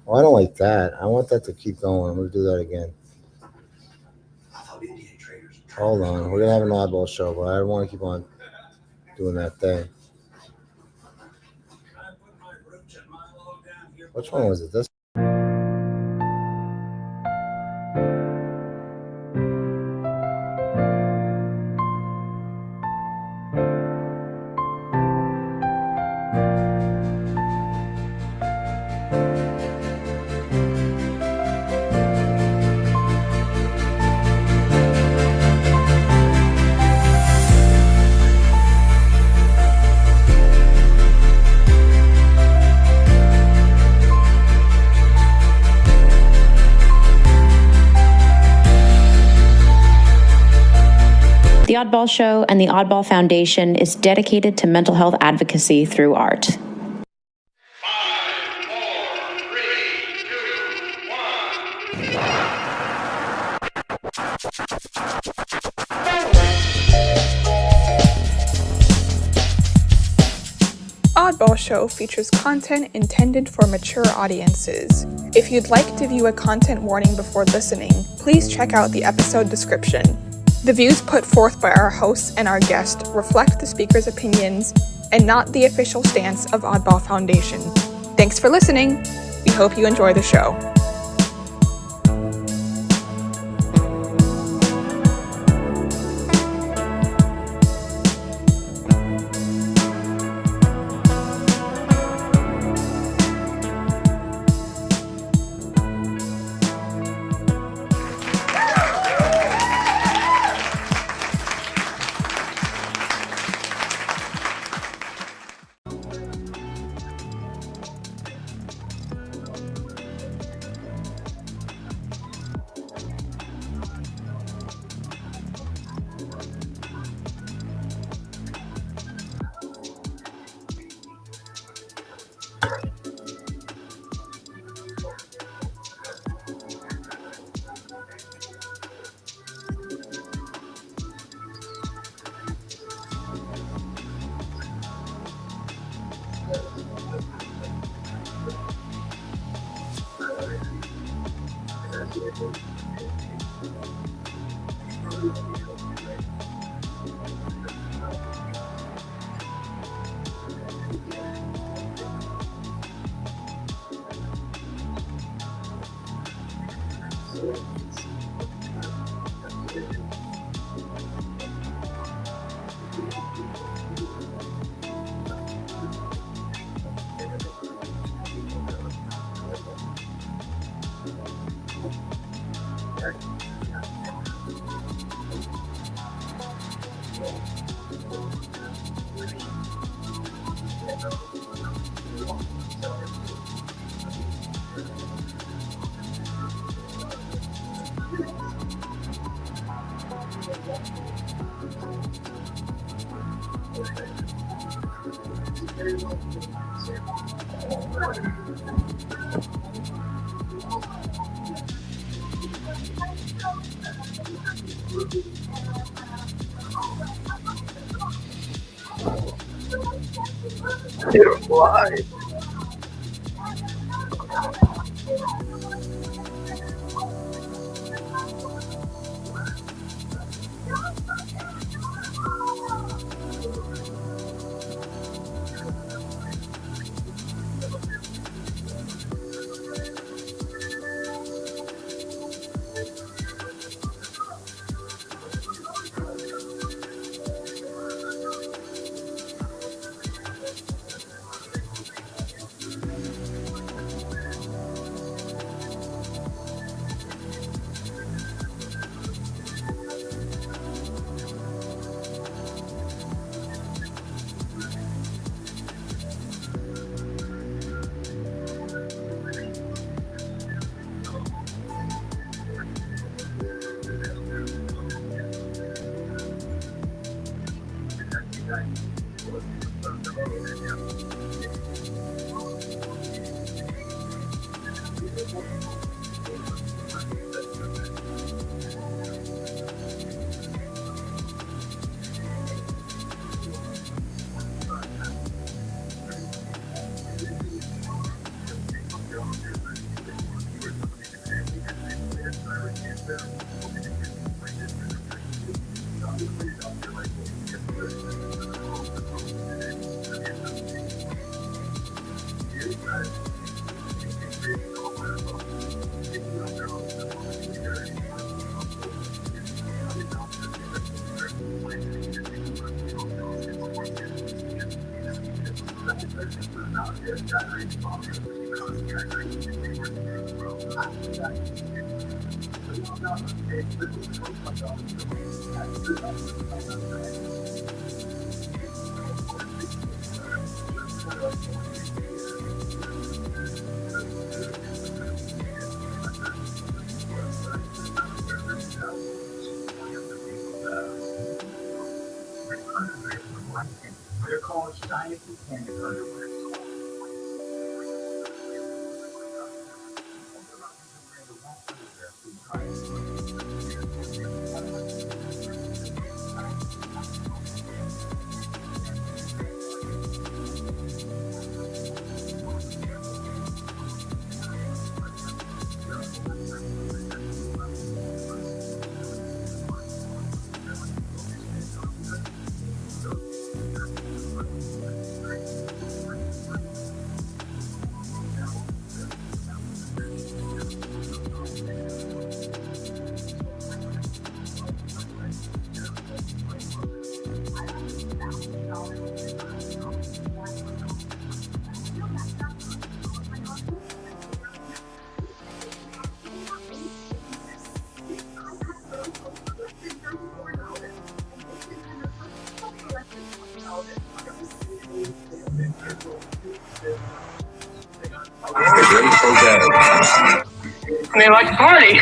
Oh, I don't like that. I want that to keep going. I'm gonna do that again. Hold on. We're gonna have an oddball show, but I don't want to keep on doing that thing. Which one was it? This. The Oddball Show and the Oddball Foundation is dedicated to mental health advocacy through art. 5, 4, 3, 2, 1. Oddball Show features content intended for mature audiences. If you'd like to view a content warning before listening, please check out the episode description. The views put forth by our hosts and our guest reflect the speaker's opinions and not the official stance of Oddball Foundation. Thanks for listening. We hope you enjoy the show. Why? And they like to party.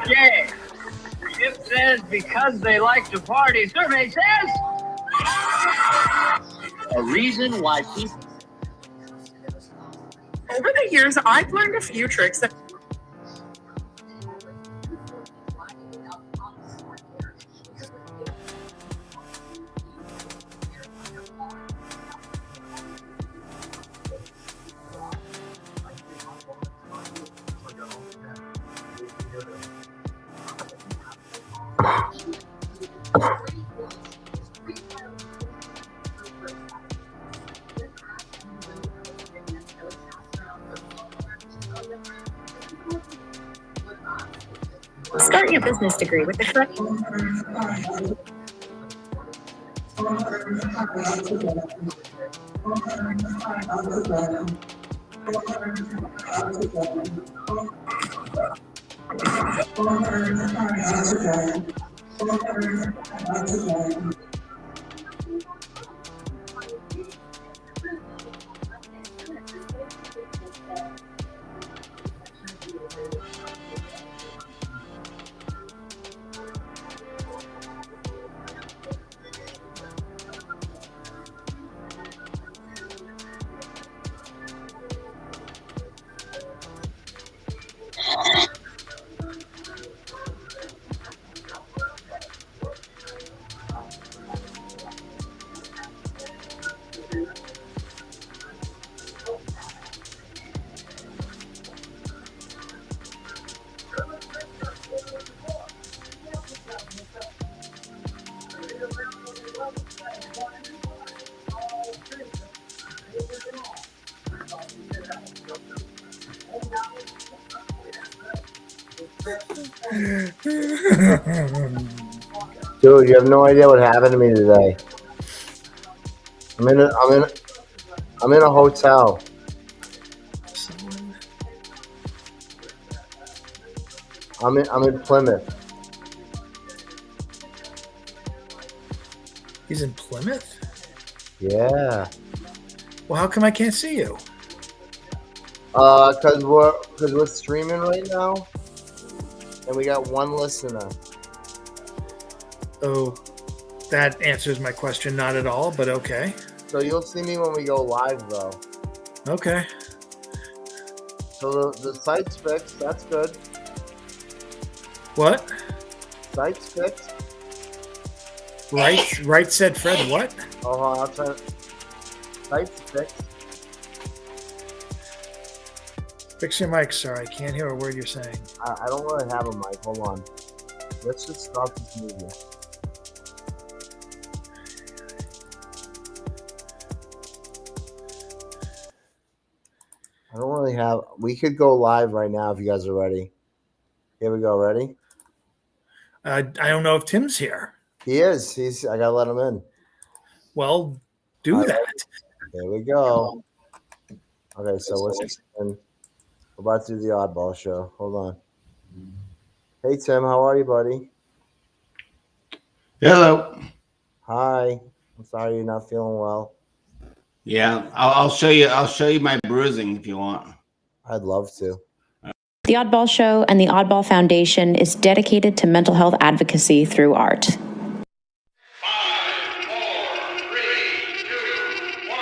Okay. It says because they like to party. Survey says a reason why people. Over the years, I've learned a few tricks that start your business degree with the correct. Dude, you have no idea what happened to me today. I'm in a hotel. I'm in Plymouth. He's in Plymouth? Yeah. Well, how come I can't see you? Cause we're streaming right now, and we got one listener. Oh, that answers my question not at all, but okay. So you'll see me when we go live, though. Okay. So the site's fixed. That's good. What? Site's fixed. Right said Fred, what? Oh, I'll try. Site's fixed. Fix your mic, sir. I can't hear a word you're saying. I don't really have a mic. Hold on. Let's just start this movie. I don't really have. We could go live right now if you guys are ready. Here we go. Ready? I don't know if Tim's here. He is. I gotta let him in. Well, do All right. that. There we go. Okay, so we're about to do the oddball show. Hold on. Hey Tim, how are you, buddy? Hello. Hi. I'm sorry you're not feeling well. Yeah, I'll show you. I'll show you my bruising if you want. I'd love to. The Oddball Show and the Oddball Foundation is dedicated to mental health advocacy through art. 5, 4, 3, 2, 1.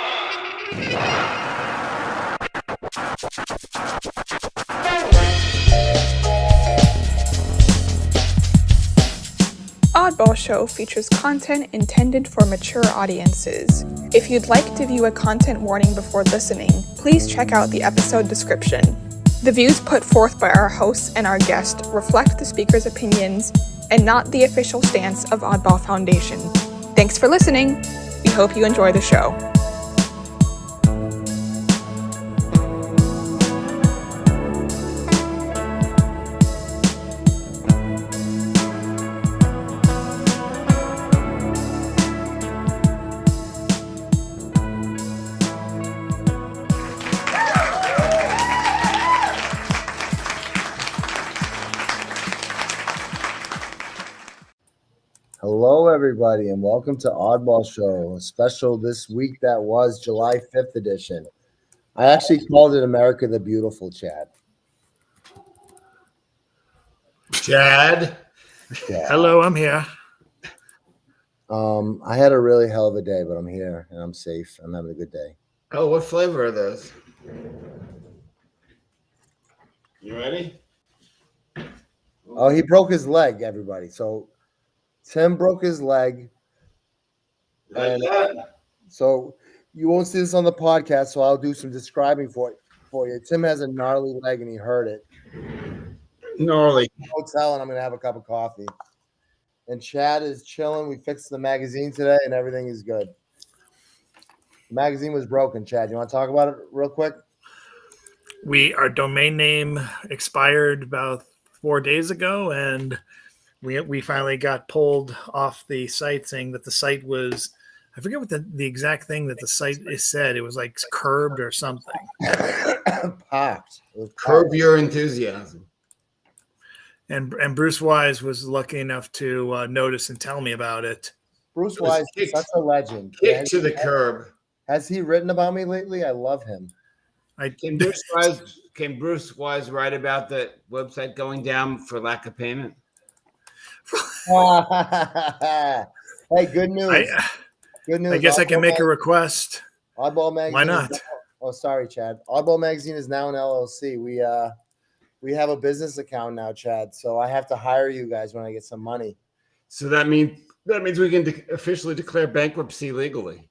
Oddball Show features content intended for mature audiences. If you'd like to view a content warning before listening, please check out the episode description. The views put forth by our hosts and our guest reflect the speaker's opinions and not the official stance of Oddball Foundation. Thanks for listening. We hope you enjoy the show. Hello, everybody, and welcome to Oddball Show, a special this week that was July 5th edition. I actually called it America the Beautiful, Chad. Chad. Yeah. Hello, I'm here. I had a really hell of a day, but I'm here and I'm safe. I'm having a good day. Oh, what flavor are those? You ready? Oh, he broke his leg, everybody. So Tim broke his leg. Like And that? so you won't see this on the podcast, so I'll do some describing for you. Tim has a gnarly leg and he hurt it. Gnarly. Hotel, and I'm gonna have a cup of coffee. And Chad is chilling. We fixed the magazine today, and everything is good. The magazine was broken. Chad, you want to talk about it real quick? Our domain name expired about 4 days ago, and we finally got pulled off the site, saying that the site was, I forget what the exact thing that the site is said. It was like curbed or something. Popped. It was Curb popped. your enthusiasm. And Bruce Wise was lucky enough to notice and tell me about it. Bruce Wise is kicked- such a legend. Kick to the curb. Has he written about me lately? I love him. Can Bruce Wise write about the website going down for lack of payment? Hey, good news. Good news. I guess I can Oddball make a request. Oddball Magazine. Why not? Oh, sorry, Chad. Oddball Magazine is now an LLC. We have a business account now, Chad. So I have to hire you guys when I get some money. So that means we can officially declare bankruptcy legally.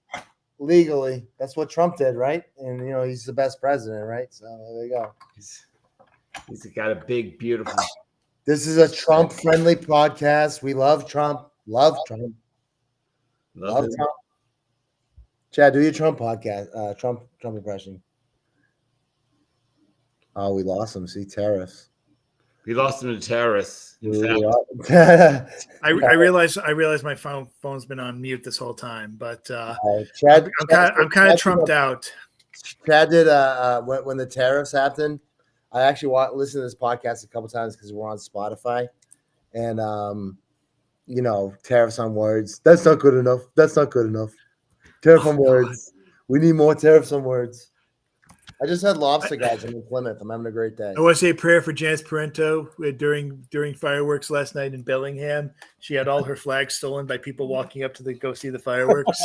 Legally, that's what Trump did, right? And he's the best president, right? So there you go. He's got a big, beautiful. This is a Trump-friendly podcast. We love Trump. Love Trump. Love him. Trump. Chad, do your Trump podcast. Trump impression. Oh, we lost him. See, tariffs. We lost him to terrorists. In fact. I realize my phone's been on mute this whole time, but Chad, I'm kind of trumped out. Chad did when the tariffs happened. I actually listened to this podcast a couple times because we're on Spotify, and tariffs on words. That's not good enough. That's not good enough. Tariff on words. We need more tariffs on words. I just had lobster guys in Plymouth. I'm having a great day. I want to say a prayer for Janice Parento during fireworks last night in Bellingham. She had all her flags stolen by people walking up to go see the fireworks.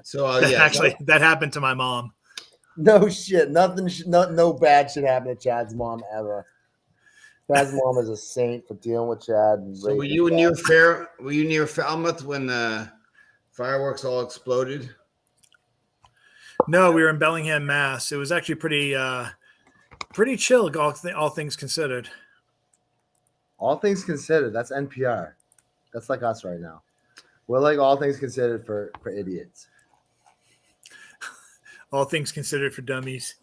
So actually, that happened to my mom. No shit. Nothing. No bad shit happened to Chad's mom ever. Chad's mom is a saint for dealing with Chad. So were you near Falmouth when the fireworks all exploded? No, we were in Bellingham, Mass. It was actually pretty chill, all things considered. All things considered, that's NPR. That's like us right now. We're like all things considered for idiots. All things considered for dummies.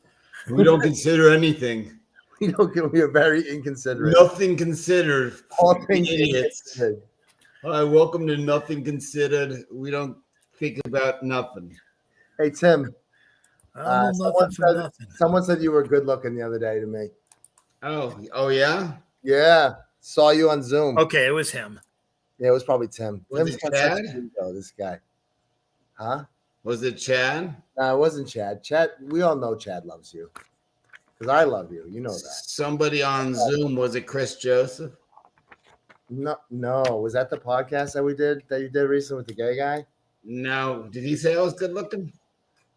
We don't consider anything. We are very inconsiderate. Nothing considered. All things idiots. considered. Hi, welcome to Nothing Considered. We don't think about nothing. Hey, Tim. I don't know nothing from nothing. Someone said you were good looking the other day to me. Oh yeah? Yeah. Saw you on Zoom. Okay, it was him. Yeah, it was probably Tim. Was Tim's it got such Chad? ego, this guy. Huh? Was it Chad? No, it wasn't Chad. Chad, we all know Chad loves you. Because I love you. You know that. Somebody on Zoom. Was it Chris Joseph? No. Was that the podcast that you did recently with the gay guy? No. Did he say I was good looking?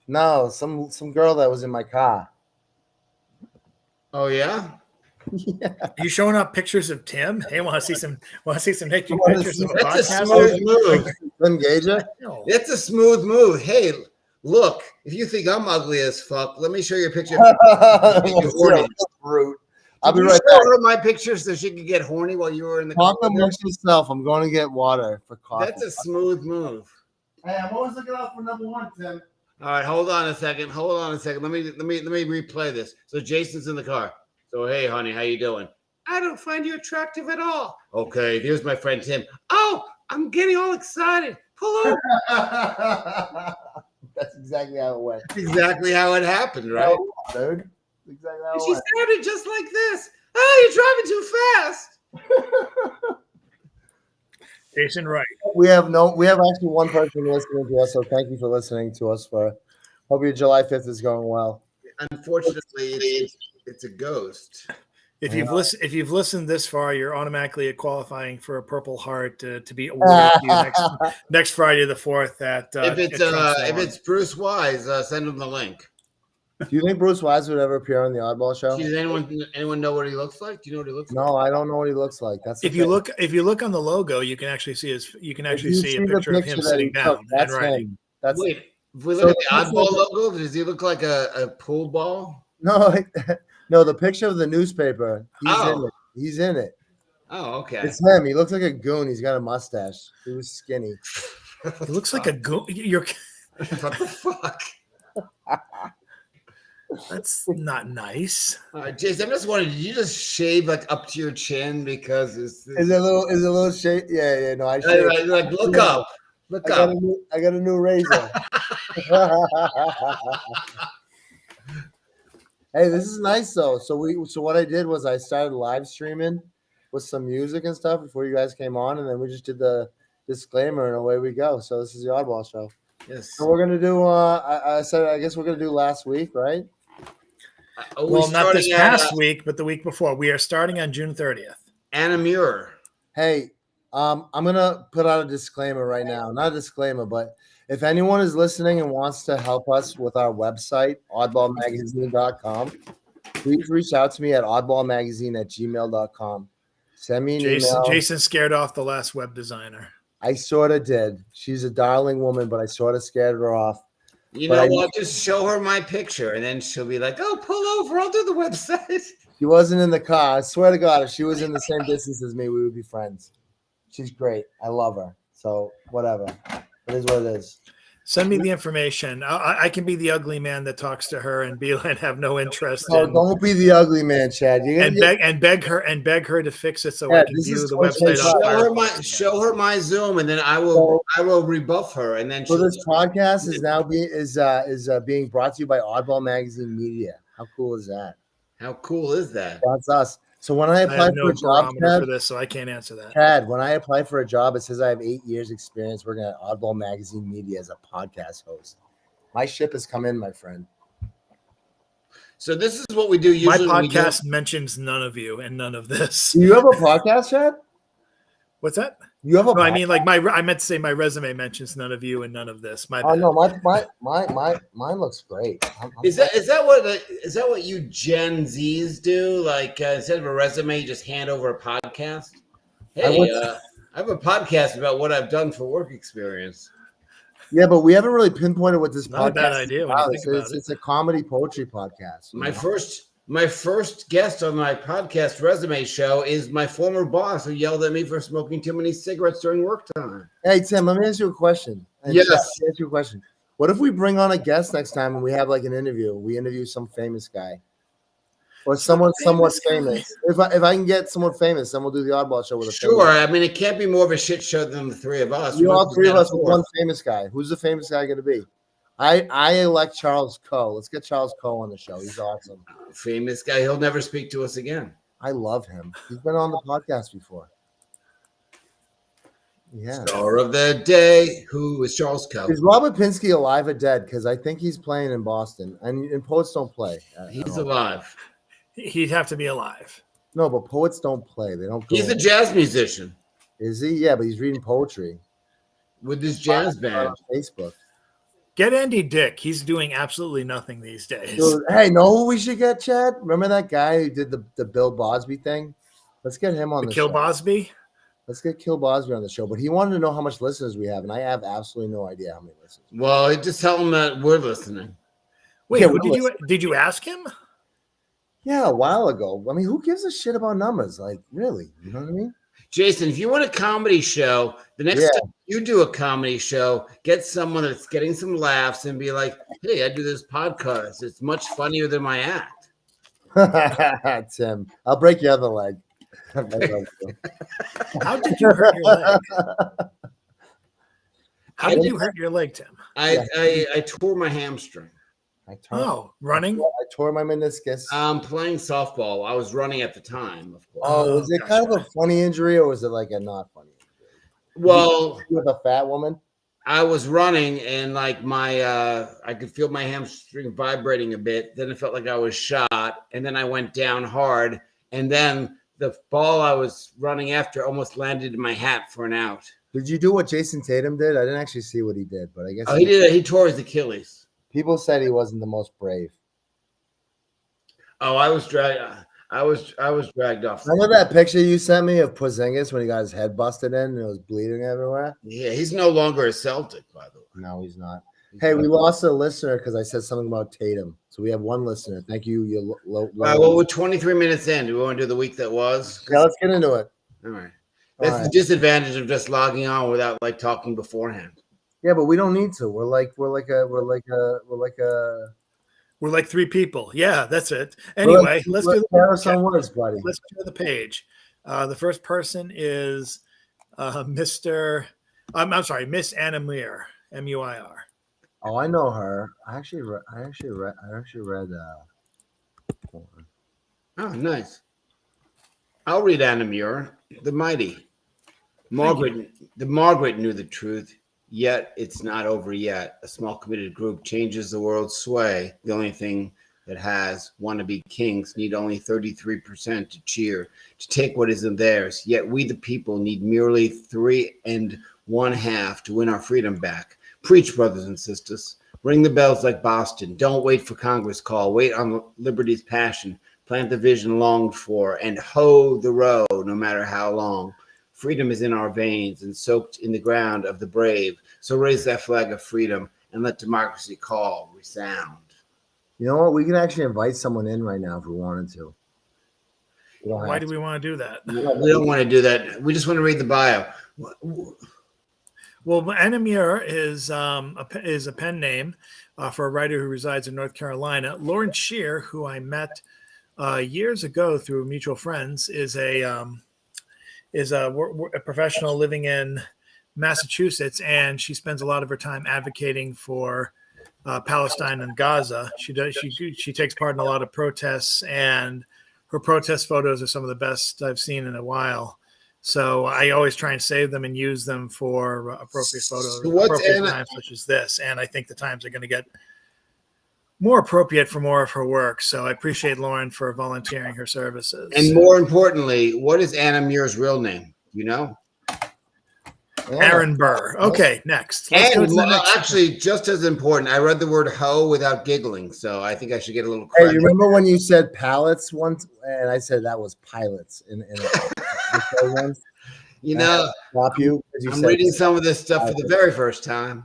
No, some girl that was in my car. Oh yeah? Yeah. Are you showing up pictures of Tim? Hey, want to see some naked wanna pictures see- of a That's a podcast? smooth move. Tim Gager? No. That's a smooth move. Hey, look, if you think I'm ugly as fuck, let me show you a picture. You're horny. Brute. I'll be Did you right show back. her my picture so she could get horny while you were in the car? Talk amongst yourself. I'm going to get water for coffee. That's a smooth move. Hey, I'm always looking out for number one, Tim. All right, hold on a second. Let me replay this. So Jason's in the car. So hey, honey, how you doing? I don't find you attractive at all. Okay, here's my friend Tim. Oh, I'm getting all excited. Pull over. That's exactly how it went. That's exactly how it happened, right? Dude. Exactly how And it she went. sounded just like this. Oh, you're driving too fast. Jason Wright. We have actually one person listening to us, so thank you for listening to us. Hope your July 5th is going well. Unfortunately, it's a ghost. If you've listened this far, you're automatically qualifying for a Purple Heart to be awarded to you next Friday the 4th at If it's Bruce Wise, send him the link. Do you think Bruce Wise would ever appear on the Oddball Show? Does anyone know what he looks like? Do you know what he looks like? No, I don't know what he looks like. That's if you look on the logo, you can actually see see a picture of him that sitting he took, down. That's and writing. him. That's Wait, if we look at the Oddball logo, does he look like a pool ball? No, the picture of the newspaper. He's in it. Oh, okay. It's him. He looks like a goon. He's got a mustache. He was skinny. He looks like a goon. You're What the fuck? That's not nice. Jason, I'm just wondering, did you just shave like up to your chin because Is it a little shape? Yeah. No, I shaved. like look up. I got a new razor. Hey, this is nice though. So what I did was I started live streaming with some music and stuff before you guys came on, and then we just did the disclaimer and away we go. So this is the Oddball Show. Yes. So we're gonna do. I guess we're gonna do last week, right? Well, not this past week, but the week before. We are starting on June 30th. Anna Muir. Hey, I'm gonna put out a disclaimer right now. Not a disclaimer, but if anyone is listening and wants to help us with our website, oddballmagazine.com, please reach out to me at oddballmagazine@gmail.com. Send me an email. Jason scared off the last web designer. I sort of did. She's a darling woman, but I sort of scared her off. You know what? Just show her my picture, and then she'll be like, "Oh, pull over. I'll do the website." She wasn't in the car. I swear to God, if she was in the same distance as me, we would be friends. She's great. I love her. So whatever. It is what it is. Send me the information. I can be the ugly man that talks to her and have no interest. Don't be the ugly man, Chad. Beg her to fix it so I can view the website. Show her my Zoom, and then I will rebuff her. And then so this podcast is now being brought to you by Oddball Magazine Media. How cool is that? How cool is that? That's us. So when I apply for a job, for this, so I can't answer that. Chad, when I apply for a job, it says I have 8 years experience working at Oddball Magazine Media as a podcast host. My ship has come in, my friend. So this is what we do usually. My podcast mentions none of you and none of this. Do you have a podcast, Chad? What's that? You have a I mean, like I meant to say my resume mentions none of you and none of this. My no, mine looks great. Is that what you Gen Zs do? Like instead of a resume, you just hand over a podcast. Hey, I have a podcast about what I've done for work experience. Yeah, but we haven't really pinpointed what this podcast is. Not a bad idea when you think about it. It's a comedy poetry podcast. My first guest on my podcast resume show is my former boss who yelled at me for smoking too many cigarettes during work time. Hey, Tim, let me ask you a question. Yes. Let me ask you a question. What if we bring on a guest next time and we have like an interview? We interview some famous guy or someone somewhat famous. If I can get someone famous, then we'll do the Oddball Show with a Sure. famous. I mean, it can't be more of a shit show than the three of us. You all three of us with one famous guy. Who's the famous guy going to be? I elect Charles Coe. Let's get Charles Coe on the show. He's awesome. Famous guy. He'll never speak to us again. I love him. He's been on the podcast before. Yeah. Star of the day. Who is Charles Coe? Is Robert Pinsky alive or dead? Because I think he's playing in Boston, and poets don't play. He's alive. He'd have to be alive. No, but poets don't play. They don't. He's a jazz musician. Is he? Yeah, but he's reading poetry with his jazz band on Facebook. Get Andy Dick. He's doing absolutely nothing these days. Dude, hey, know who we should get, Chad? Remember that guy who did the Bill Bosby thing? Let's get him on the Kill show. Bosby? Let's get Kill Bosby on the show. But he wanted to know how much listeners we have, and I have absolutely no idea how many listeners. Well, just tell him that we're listening. Wait, yeah, did you ask him? Yeah, a while ago. I mean, who gives a shit about numbers? Like, really? You know what I mean? Jason, if you want a comedy show, the next time you do a comedy show, get someone that's getting some laughs and be like, hey, I do this podcast. It's much funnier than my act. Tim, I'll break your other leg. How did you hurt your leg? How did you hurt your leg, Tim? I tore my hamstring. Running? I tore my meniscus. Playing softball. I was running at the time, of course. Oh, was it kind of a funny injury, or was it like a not funny injury? Well, with a fat woman? I was running and like I could feel my hamstring vibrating a bit. Then it felt like I was shot. And then I went down hard. And then the ball I was running after almost landed in my hat for an out. Did you do what Jason Tatum did? I didn't actually see what he did, but I guess he did it. He tore his Achilles. People said he wasn't the most brave. Oh, I was dragged off. Remember that picture you sent me of Porzingis when he got his head busted in and it was bleeding everywhere? Yeah, he's no longer a Celtic, by the way. No, he's not. Hey, we lost a listener because I said something about Tatum. So we have one listener. Thank you. All right, well, we're 23 minutes in. Do we want to do the week that was? Yeah, let's get into it. All right. That's the disadvantage of just logging on without like talking beforehand. Yeah, but we don't need to. We're like three people. Yeah, that's it. Anyway, let's do some words, buddy. Let's do the page. The first person is Miss Anna Muir, M-U-I-R. Oh, I know her. I actually read. Oh, nice. I'll read Anna Muir, the mighty. Margaret knew the truth. Yet it's not over yet. A small committed group changes the world's sway. The only thing that has wannabe kings need only 33% to cheer, to take what isn't theirs. Yet we the people need merely 3 1/2 to win our freedom back. Preach, brothers and sisters. Ring the bells like Boston. Don't wait for Congress call. Wait on liberty's passion. Plant the vision longed for and hoe the row no matter how long. Freedom is in our veins and soaked in the ground of the brave. So raise that flag of freedom and let democracy call resound. You know what? We can actually invite someone in right now if we wanted to. Why do we want to do that? We don't want to do that. We just want to read the bio. Well, Anna Muir is a pen name for a writer who resides in North Carolina. Lauren Shear, who I met years ago through mutual friends, is a professional living in Massachusetts, and she spends a lot of her time advocating for Palestine and Gaza. She takes part in a lot of protests, and her protest photos are some of the best I've seen in a while. So I always try and save them and use them for appropriate photos, appropriate times such as this. And I think the times are going to get more appropriate for more of her work. So I appreciate Lauren for volunteering her services. And more importantly, what is Anna Muir's real name? You know? Aaron Burr. Okay, next. Actually, just as important, I read the word hoe without giggling, so I think I should get a little credit. Hey, you remember when you said pallets once, and I said that was pilots in once? You know, I'm reading some of this stuff for the very first time.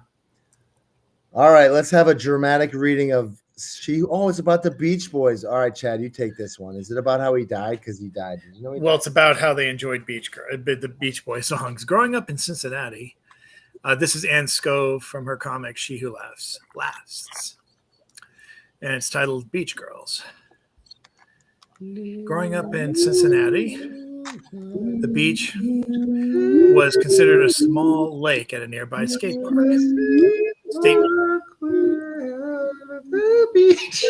All right, let's have a dramatic reading of it's about the Beach Boys. All right, Chad, you take this one. Is it about how he died? Because he died. Did you know he died? It's about how they enjoyed the Beach Boy songs. Growing up in Cincinnati, this is Ann Scove from her comic She Who Laughs Lasts. And it's titled Beach Girls. Growing up in Cincinnati, the beach was considered a small lake at a nearby skate park. the beach.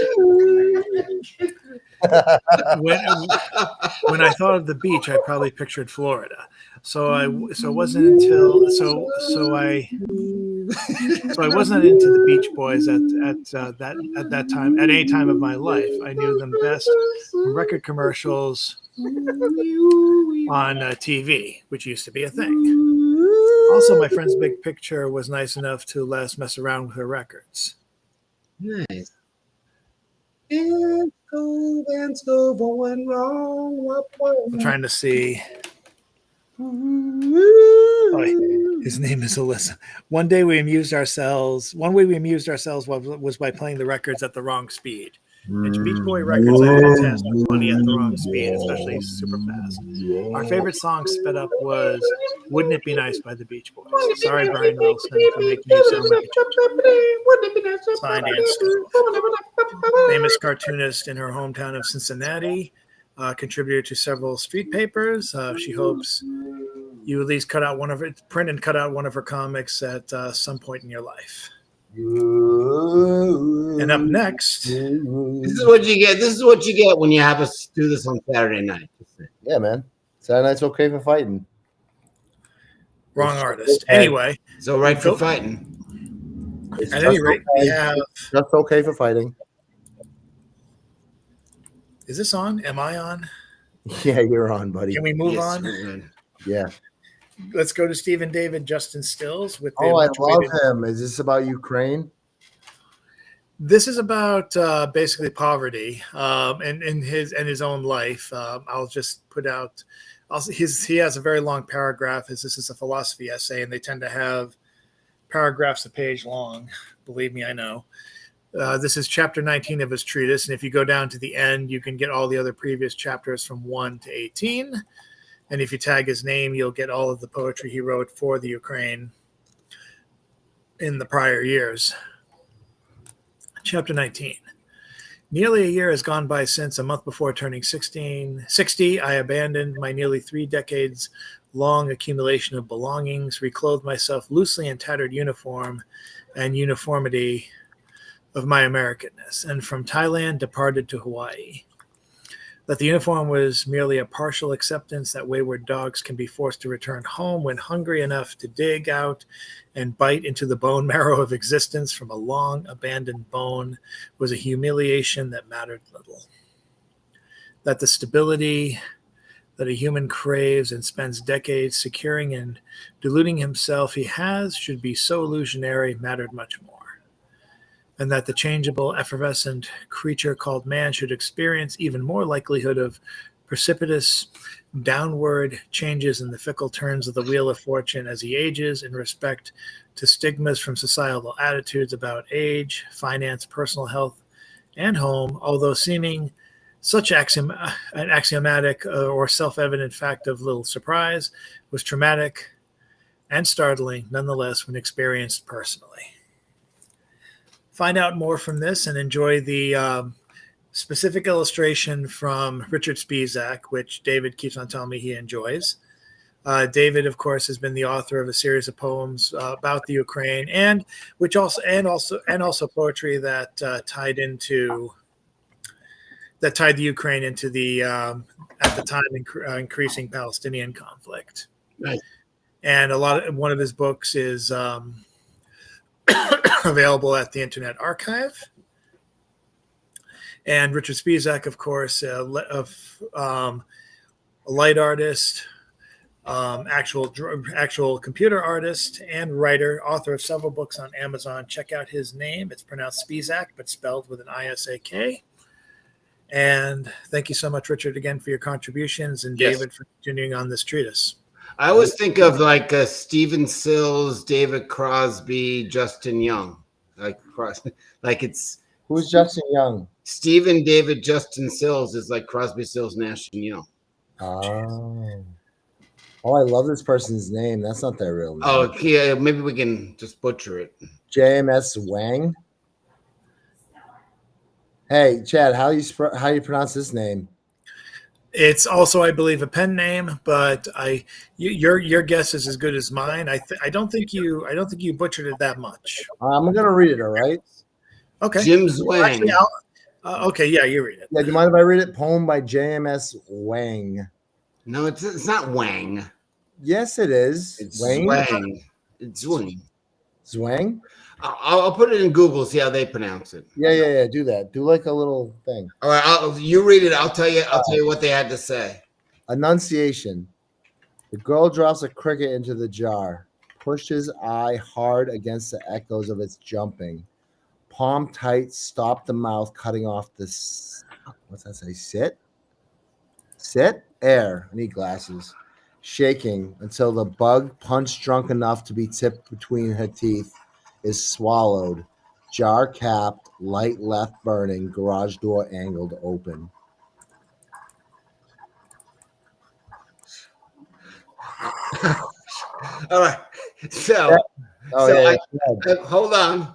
When I thought of the beach, I probably pictured Florida. So it wasn't until I wasn't into the Beach Boys at that time, at any time of my life. I knew them best from record commercials on TV, which used to be a thing. Also, my friend's big picture was nice enough to let us mess around with her records. Nice. And go, going wrong. I'm trying to see. Oh, his name is Alyssa. One way we amused ourselves was by playing the records at the wrong speed. And Beach Boy records are fantastic, funny at the wrong speed, especially super fast. Our favorite song sped up was "Wouldn't It Be Nice" by the Beach Boys. Sorry, Brian Wilson, for making you sound like a signed Ann Stove. Famous cartoonist in her hometown of Cincinnati, contributor to several street papers. She hopes you at least print and cut out one of her comics at some point in your life. And up next, this is what you get. This is what you get when you have us do this on Saturday night. Yeah, man. Saturday night's okay for fighting. Wrong artist. Anyway, so right for fighting. At any rate, we have. That's okay for fighting. Is this on? Am I on? Yeah, you're on, buddy. Can we move on? Yeah. Let's go to Stephen David Justin Stills with the I love him. Is this about Ukraine? This is about basically poverty and in his own life. I'll just put out. He has a very long paragraph. This is a philosophy essay, and they tend to have paragraphs a page long. Believe me, I know. This is chapter 19 of his treatise, and if you go down to the end, you can get all the other previous chapters from 1 to 18. And if you tag his name, you'll get all of the poetry he wrote for the Ukraine in the prior years. Chapter 19. Nearly a year has gone by since, a month before turning 60, I abandoned my nearly 3 decades long accumulation of belongings, reclothed myself loosely in tattered uniform and uniformity of my Americanness, and from Thailand departed to Hawaii. That the uniform was merely a partial acceptance that wayward dogs can be forced to return home when hungry enough to dig out and bite into the bone marrow of existence from a long abandoned bone was a humiliation that mattered little. That the stability that a human craves and spends decades securing and deluding himself he has should be so illusionary mattered much more. And that the changeable, effervescent creature called man should experience even more likelihood of precipitous downward changes in the fickle turns of the wheel of fortune as he ages in respect to stigmas from societal attitudes about age, finance, personal health, and home, although seeming such an axiomatic or self-evident fact of little surprise, was traumatic and startling nonetheless when experienced personally. Find out more from this and enjoy the specific illustration from Richard Spizak, which David keeps on telling me he enjoys. David, of course, has been the author of a series of poems about the Ukraine, and also poetry that tied the Ukraine into the at the time increasing Palestinian conflict. Right. And one of his books is available at the Internet Archive. And Richard Spizak, of course, a light artist, actual computer artist and writer, author of several books on Amazon. Check out his name. It's pronounced Spizak, but spelled with an ISAK. And thank you so much, Richard, again for your contributions, and David for continuing on this treatise. I always think of like Stephen Sills, David Crosby, Justin Young. It's who's Justin Young? Stephen David Justin Sills is like Crosby, Sills, Nash and Young. Oh, I love this person's name. That's not their real name. Oh, yeah, maybe we can just butcher it. JMS Wang. Hey, Chad, how do you pronounce this name? It's also, I believe, a pen name, but your guess is as good as mine. I don't think you butchered it that much. I'm gonna read it. All right. Okay. Jim Zwang. Actually, okay, yeah, you read it. Yeah, do you mind if I read it? Poem by JMS Wang. No, it's not Wang. Yes, it is. It's Wang? Zwang. It's Zwang. Zwang? I'll put it in Google, see how they pronounce it. Yeah. Do that. Do like a little thing. All right, you read it. I'll tell you what they had to say. Enunciation. The girl drops a cricket into the jar, pushes eye hard against the echoes of its jumping. Palm tight, stop the mouth, cutting off the what's that say? Sit? Air. I need glasses. Shaking until the bug, punch drunk enough to be tipped between her teeth, is swallowed. Jar capped, light left burning, garage door angled open. All right. So, hold on.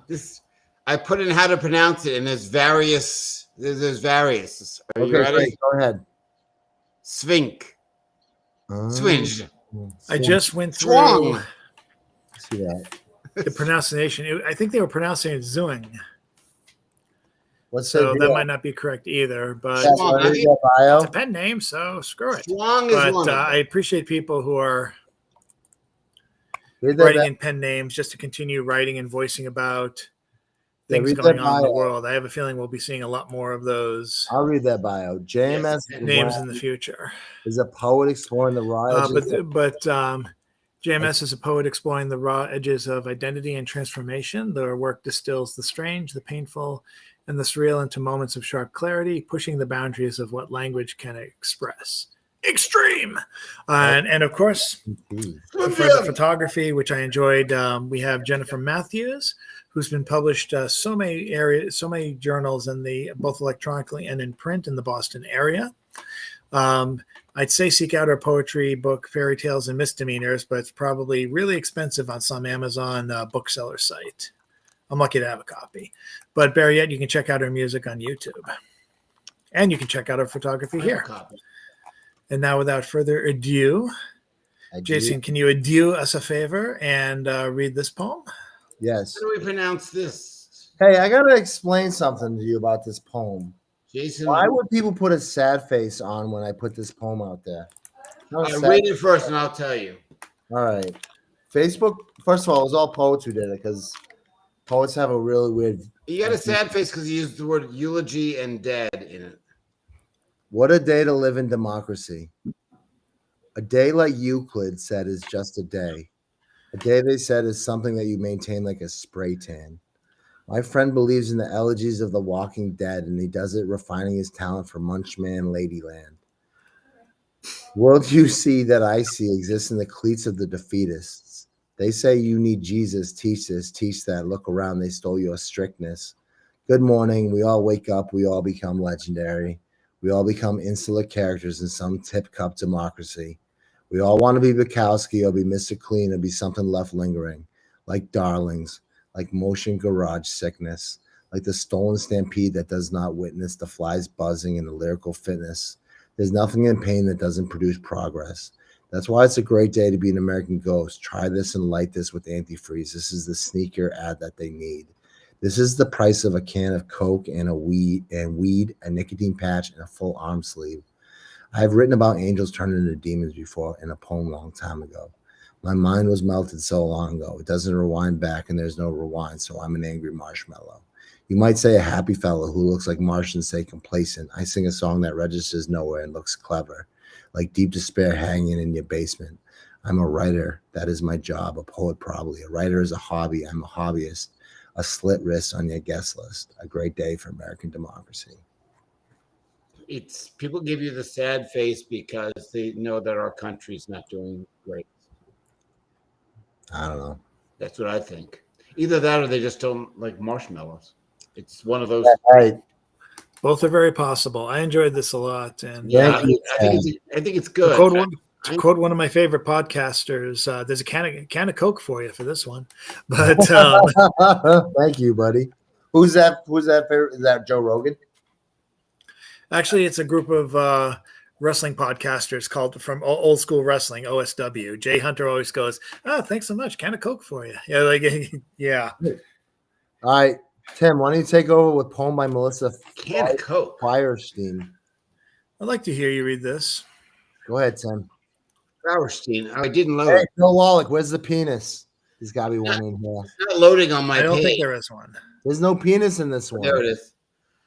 I put in how to pronounce it, and there's various. There's various. Are you ready? Great. Go ahead. Swink. Swinge. I just went through See that. the pronunciation. I think they were pronouncing it Zuing. So that might not be correct either, but it's a pen name, so screw it. Strong is one. I appreciate people who are writing in pen names just to continue writing and voicing about things going on in the world. I have a feeling we'll be seeing a lot more of those. I'll read that bio. JMS names in the future. Is a poet exploring the raw edges. But JMS is a poet exploring the raw edges of identity and transformation. Their work distills the strange, the painful, and the surreal into moments of sharp clarity, pushing the boundaries of what language can express. Extreme. And of course, for the photography, which I enjoyed, we have Jennifer Matthews, who's been published so many journals in both electronically and in print in the Boston area. I'd say seek out her poetry book, Fairy Tales and Misdemeanors, but it's probably really expensive on some Amazon bookseller site. I'm lucky to have a copy. But better yet, you can check out her music on YouTube. And you can check out her photography here. And now, without further ado, Jason, can you adieu us a favor and read this poem? Yes. How do we pronounce this? Hey, I got to explain something to you about this poem. Jason, why would people put a sad face on when I put this poem out there? Read it first and I'll tell you. All right. Facebook, first of all, it was all poets who did it because poets have a really weird... You got a sad face because you used the word eulogy and dead in it. What a day to live in democracy. A day like Euclid said is just a day. A day, they said, is something that you maintain like a spray tan. My friend believes in the elegies of the walking dead, and he does it refining his talent for Munchman Ladyland. World you see that I see exists in the cleats of the defeatists. They say you need Jesus, teach this, teach that. Look around, they stole your strictness. Good morning, we all wake up, we all become legendary. We all become insular characters in some tip-cup democracy. We all want to be Bukowski or be Mr. Clean or be something left lingering, like darlings, like motion garage sickness, like the stolen stampede that does not witness the flies buzzing and the lyrical fitness. There's nothing in pain that doesn't produce progress. That's why it's a great day to be an American ghost. Try this and light this with antifreeze. This is the sneaker ad that they need. This is the price of a can of Coke and weed, a nicotine patch, and a full arm sleeve. I have written about angels turning into demons before in a poem a long time ago. My mind was melted so long ago. It doesn't rewind back, and there's no rewind, so I'm an angry marshmallow. You might say a happy fellow who looks like Martians say complacent. I sing a song that registers nowhere and looks clever, like deep despair hanging in your basement. I'm a writer. That is my job. A poet, probably. A writer is a hobby. I'm a hobbyist. A slit wrist on your guest list. A great day for American democracy. It's people give you the sad face because they know that our country's not doing great. I don't know. That's what I think. Either that or they just don't like marshmallows. It's one of those. Right. Both are very possible. I enjoyed this a lot, and I think it's good. To quote one of my favorite podcasters, there's a can of Coke for you for this one. But thank you, buddy. Who's that favorite? Is that Joe Rogan? Actually, it's a group of wrestling podcasters called from Old School Wrestling, OSW. Jay Hunter always goes, "Oh, thanks so much. Can of Coke for you." Yeah, like yeah. All right. Tim, why don't you take over with poem by Melissa Can of Coke. Firestein? I'd like to hear you read this. Go ahead, Tim. Firestein. I didn't load. Hey, Bill Wallach, where's the penis? There's got to be one in here. It's not loading on my I don't page. think there is one. There's no penis in this one. There it is.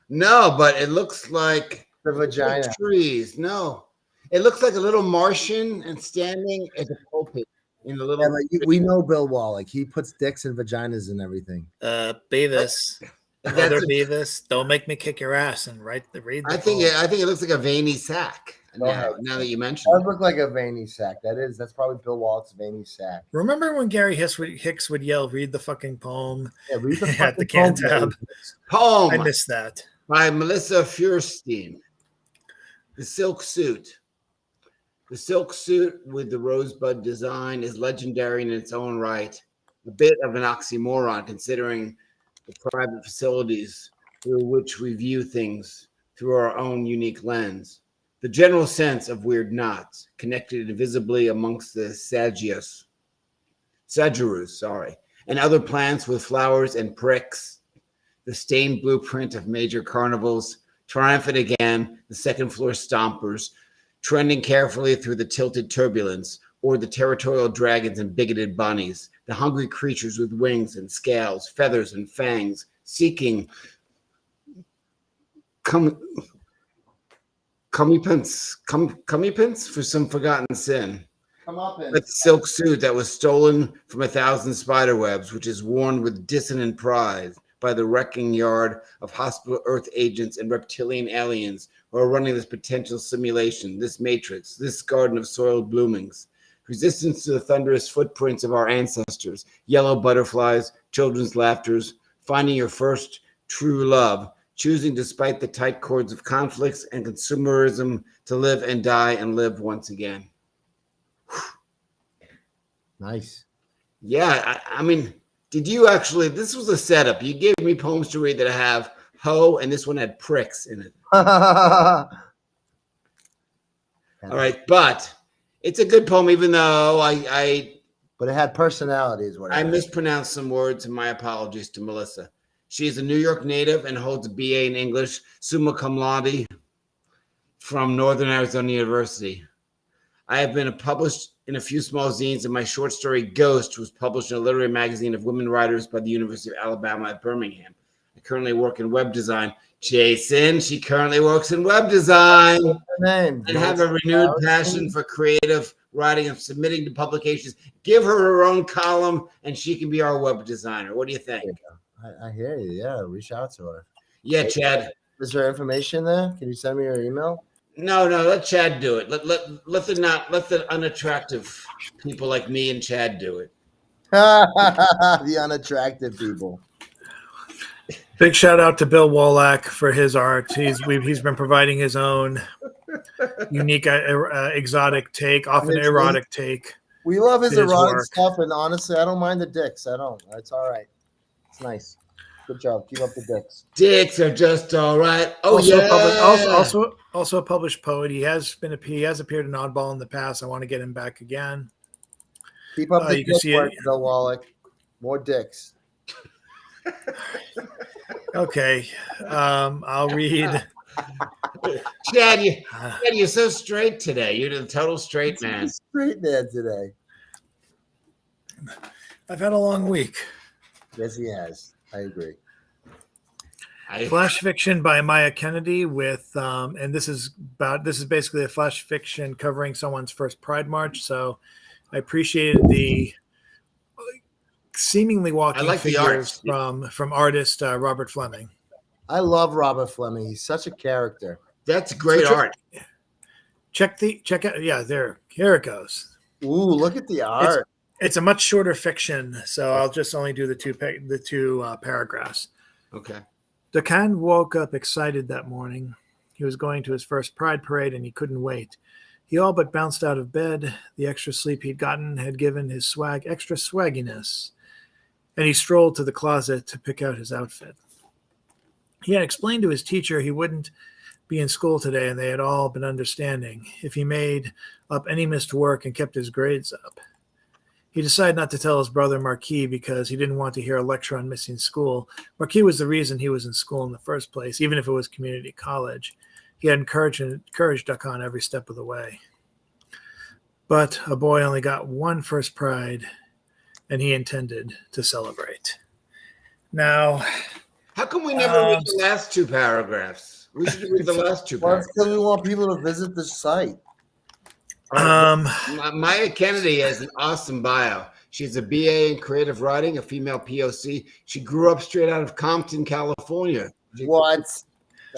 No, but it looks like The vagina. trees. No, it looks like a little Martian and standing at the pulpit in the little. Yeah, but we know Bill Wallach. He puts dicks and vaginas and everything. Beavis. Brother Beavis, don't make me kick your ass and read the I think it looks like a veiny sack. Now that you mention Does look like a veiny sack. That's probably Bill Wallach's veiny sack. Remember when Gary Hicks would yell, "Read the fucking poem"? Yeah, read the at the fucking can tab. poem. I missed that. By Melissa Feuerstein. The silk suit. The silk suit with the rosebud design is legendary in its own right. A bit of an oxymoron considering the private facilities through which we view things through our own unique lens. The general sense of weird knots connected invisibly amongst the sagittarius, and other plants with flowers and pricks. The stained blueprint of major carnivals, triumphant again, the second floor stompers, trending carefully through the tilted turbulence, or the territorial dragons and bigoted bunnies, the hungry creatures with wings and scales, feathers and fangs, seeking comeuppance for some forgotten sin. That silk suit that was stolen from 1,000 spider webs, which is worn with dissonant pride by the wrecking yard of hospital Earth agents and reptilian aliens who are running this potential simulation, this matrix, this garden of soiled bloomings. Resistance to the thunderous footprints of our ancestors, yellow butterflies, children's laughters, finding your first true love, choosing despite the tight cords of conflicts and consumerism to live and die and live once again. Nice. Yeah, I mean, did you actually, this was a setup. You gave me poems to read that have hoe, and this one had pricks in it. All right, but it's a good poem, even though but it had personality, is what I mispronounced some words, and my apologies to Melissa. She is a New York native and holds a BA in English, summa cum laude from Northern Arizona University. I have been published in a few small zines, and my short story Ghost was published in a literary magazine of women writers by the University of Alabama at Birmingham. I currently work in web design. Jason, she currently works in web design and have a renewed passion for creative writing and submitting to publications. Give her her own column, and she can be our web designer. What do you think? I hear you. Yeah, reach out to her. Yeah, Chad. Is there information there? Can you send me your email? No, let Chad do it. Let the unattractive people like me and Chad do it. The unattractive people. Big shout out to Bill Wallach for his art. He's been providing his own unique, exotic take, often erotic take. We love his in his erotic work. stuff, and honestly, I don't mind the dicks. I don't. It's all right. It's nice. Good job. Keep up the dicks. Dicks are just all right. Oh also yeah. Also a published poet. He has appeared in Oddball in the past. I want to get him back again. Keep up the you can dick see work, it. Bill Wallach. More dicks. Okay, I'll read. Chad, you're so straight today. You're the total straight man. Straight man today. I've had a long week. Yes, he has. I agree. Flash fiction by Maya Kennedy with and this is basically a flash fiction covering someone's first Pride March. So I appreciated the seemingly walking figures from artist Robert Fleming. I love Robert Fleming. He's such a character. That's great art. Check out. Yeah, here it goes. Ooh, look at the art. It's a much shorter fiction, so I'll just only do the two paragraphs. Okay. Dakan woke up excited that morning. He was going to his first Pride parade, and he couldn't wait. He all but bounced out of bed. The extra sleep he'd gotten had given his swag extra swagginess, and he strolled to the closet to pick out his outfit. He had explained to his teacher he wouldn't be in school today, and they had all been understanding if he made up any missed work and kept his grades up. He decided not to tell his brother Marquis because he didn't want to hear a lecture on missing school. Marquis was the reason he was in school in the first place, even if it was community college. He had encouraged Duck on every step of the way. But a boy only got one first pride, and he intended to celebrate. Now, how come we never read the last two paragraphs? We should read the last two paragraphs. Because we want people to visit the site. Maya Kennedy has an awesome bio. She's a BA in creative writing, a female POC. She grew up straight out of Compton, California. What?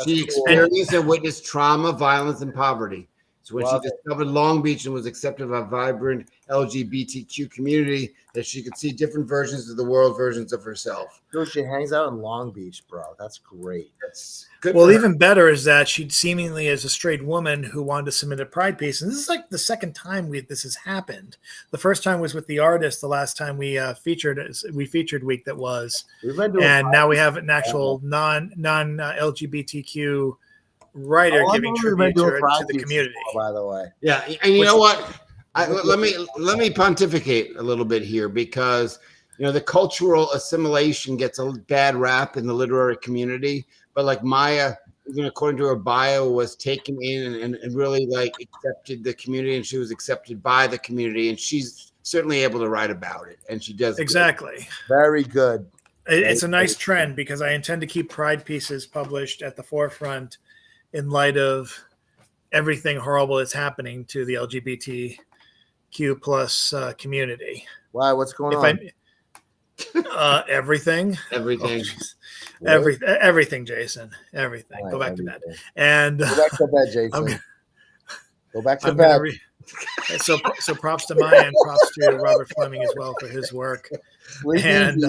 She experienced and witnessed trauma, violence, and poverty. So when she discovered Long Beach and was accepted by a vibrant LGBTQ community, that she could see different versions of the world, versions of herself. Dude, she hangs out in Long Beach, bro. That's great. That's good. Well, even better is that she seemingly is a straight woman who wanted to submit a pride piece. And this is like the second time this has happened. The first time was with the artist. The last time we featured week that was. And now we have an actual non-LGBTQ writer giving tribute to the community. By the way, yeah, and you know what? Let me pontificate a little bit here, because the cultural assimilation gets a bad rap in the literary community, but like Maya, according to her bio, was taken in and really like accepted the community, and she was accepted by the community, and she's certainly able to write about it, and she does exactly good. Very good. It's a nice trend, because I intend to keep pride pieces published at the forefront in light of everything horrible that's happening to the LGBTQ plus community. Why? What's going on? Everything. Everything. Oh, everything, Jason. Everything. Right, go back to bed. And go back to bed, Jason. Go back to bed. So props to Maya, and props to Robert Fleming as well for his work. And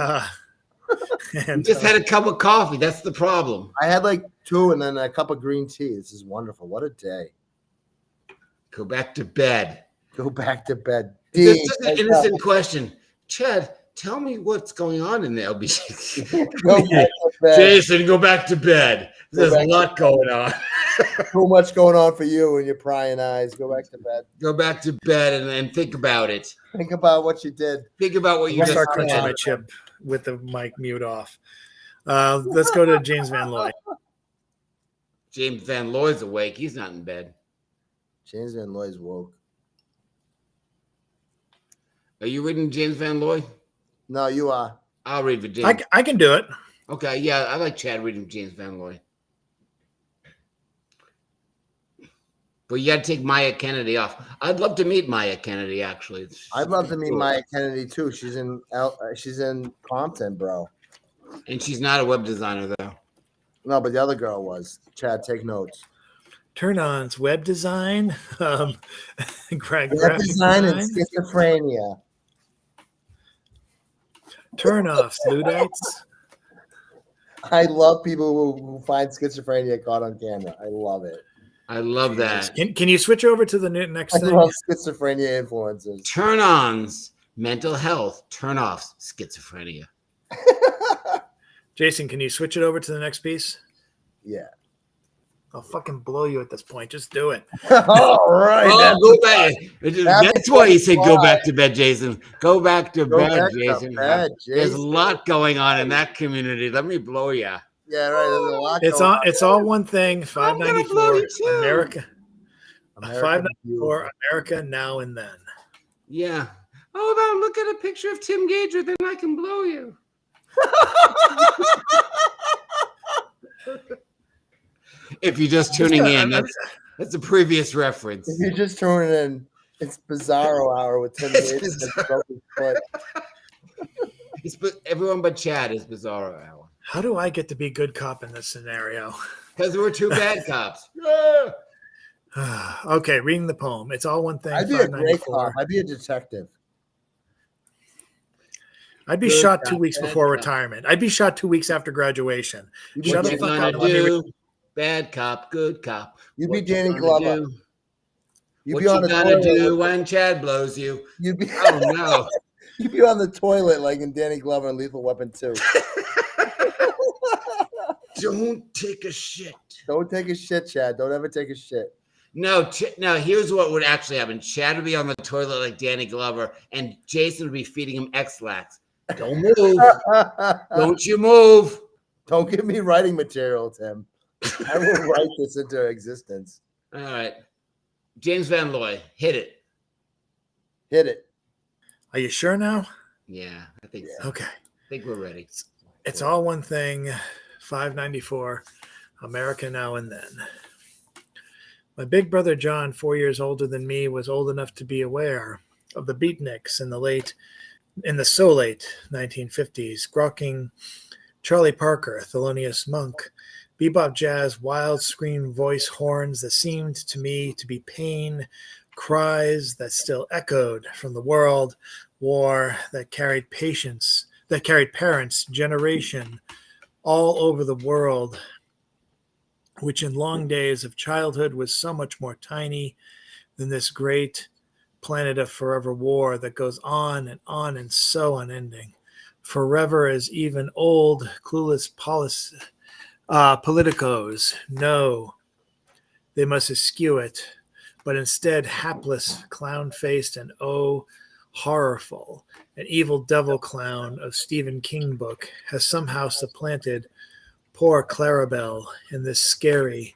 just had a cup of coffee. That's the problem. I had like 2 and then a cup of green tea. This is wonderful. What a day. Go back to bed. Go back to bed. This is an innocent question. Chad, tell me what's going on in the LBC. Jason, go back to bed. There's a lot going on. Too much going on for you and your prying eyes. Go back to bed. Go back to bed and think about it. Think about what you did. Think about what you just start crunching my chip with the mic mute off. Let's go to James Van Looy. James Van Looy's awake. He's not in bed. James Van Looy's woke. Are you reading James Van Looy? No, you are. I'll read for James. I can do it. Okay, yeah, I like Chad reading James Van Looy. But you got to take Maya Kennedy off. I'd love to meet Maya Kennedy, actually. I'd love to meet Maya Kennedy too. She's in Compton, bro. And she's not a web designer, though. No, but the other girl was. Chad, take notes. Turn-ons, web design, web design and schizophrenia. Turn-offs, Luddites. I love people who find schizophrenia caught on camera. I love it. I love that. Can you switch over to the next thing? I love schizophrenia influences. Turn-ons, mental health. Turn-offs, schizophrenia. Jason, can you switch it over to the next piece? Yeah. I'll fucking blow you at this point. Just do it. All right. Go back. That's why you said go back to bed, Jason. Go back to bed, Jason. There's a lot going on in that community. Let me blow you. Yeah, right. There's a lot. It's all one thing. 594 America. 594 America Now and Then. Yeah. Hold on. Look at a picture of Tim Gager, then I can blow you. If you're just tuning in, that's a previous reference. If you're just tuning in, it's Bizarro Hour with Tim Gager. Everyone but Chad is Bizarro Hour. How do I get to be good cop in this scenario? Because we're two bad cops. Okay, reading the poem. It's all one thing. I'd be a great cop. I'd be a detective. I'd be shot 2 weeks before retirement. I'd be shot 2 weeks after graduation. Shut the fuck up. Bad cop, good cop. You'd be Danny Glover. What you gonna do when Chad blows you? You'd be oh no. You'd be on the toilet like in Danny Glover and Lethal Weapon 2. Don't take a shit. Don't take a shit, Chad. Don't ever take a shit. No, no. Here's what would actually happen. Chad would be on the toilet like Danny Glover, and Jason would be feeding him X-Lax. Don't move. Don't you move. Don't give me writing material, Tim. I will write this into existence. All right. James Van Loy, hit it. Hit it. Are you sure now? Yeah, I think so. Okay. I think we're ready. It's all one thing. 594. America Now and Then. My big brother John, 4 years older than me, was old enough to be aware of the beatniks in the so late 1950s, grokking Charlie Parker, Thelonious Monk, bebop jazz, wild scream voice horns that seemed to me to be pain, cries that still echoed from the world, war that carried parents, generation all over the world, which in long days of childhood was so much more tiny than this great planet of forever war that goes on and so unending. Forever as even old, clueless politicos know they must eschew it, but instead hapless, clown-faced, and horrorful, an evil devil clown of Stephen King book has somehow supplanted poor Clarabelle in this scary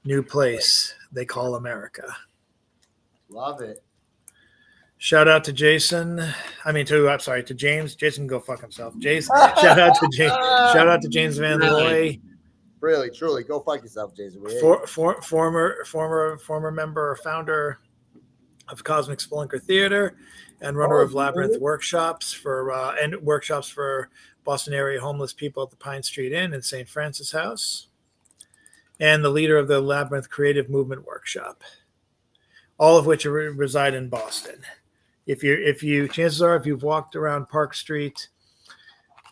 new place they call America. Love it. Shout out to Jason. To James. Jason can go fuck himself. Shout out to James Van Loy. Really, truly, go fuck yourself, Jason. Former member, founder of Cosmic Spelunker Theater, and runner of Labyrinth workshops for Boston area homeless people at the Pine Street Inn and St. Francis House, and the leader of the Labyrinth Creative Movement Workshop, all of which reside in Boston. Chances are, if you've walked around Park Street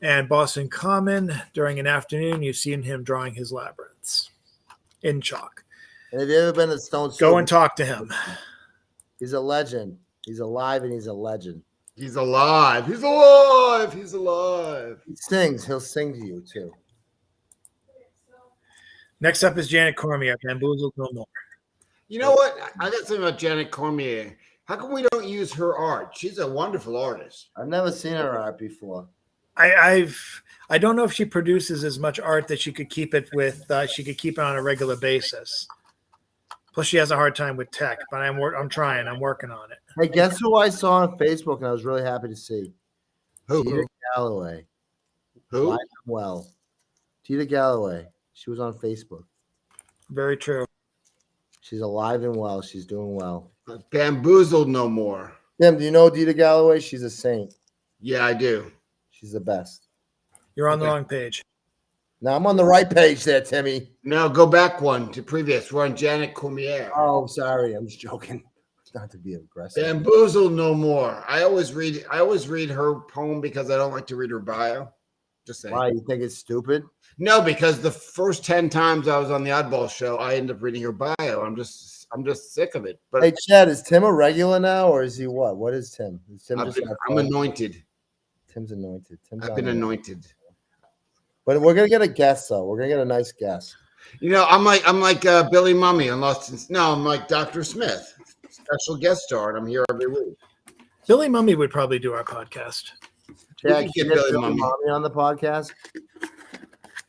and Boston Common during an afternoon, you've seen him drawing his labyrinths in chalk. And have you ever been to Stone? Go and talk to him. He's a legend. He's alive and he's a legend. He's alive. He's alive. He's alive. He sings. He'll sing to you too. Next up is Janet Cormier, Bamboozled No More. You know what? I got something about Janet Cormier. How come we don't use her art? She's a wonderful artist. I've never seen her art before. I don't know if she produces as much art that she could keep it on a regular basis. Plus, she has a hard time with tech, but I'm trying. I'm working on it. Hey, guess who I saw on Facebook and I was really happy to see? Who? Tita Galloway. Who? Well, Tita Galloway. She was on Facebook. Very true. She's alive and well. She's doing well. Bamboozled No More. Tim, do you know Tita Galloway? She's a saint. Yeah, I do. She's the best. You're on the wrong page. Now I'm on the right page there, Timmy. No, go back one to previous. We're on Janet Cormier. Oh, sorry. I'm just joking. Not to be aggressive. Bamboozled No More. I always read her poem because I don't like to read her bio. Just saying. Why? You think it's stupid? No, because the first 10 times I was on the Oddball show, I ended up reading her bio. I'm just sick of it. But hey, Chad, is Tim a regular now, or is he what? What is Tim? Is Tim I'm anointed. Tim's anointed. I've been anointed. But we're gonna get a guest, though. We're gonna get a nice guest. You know, I'm like Billy Mummy on Lost in. No, I'm like Dr. Smith, special guest star, and I'm here every week. Billy Mummy would probably do our podcast. Chad, can you get Billy Mummy on the podcast?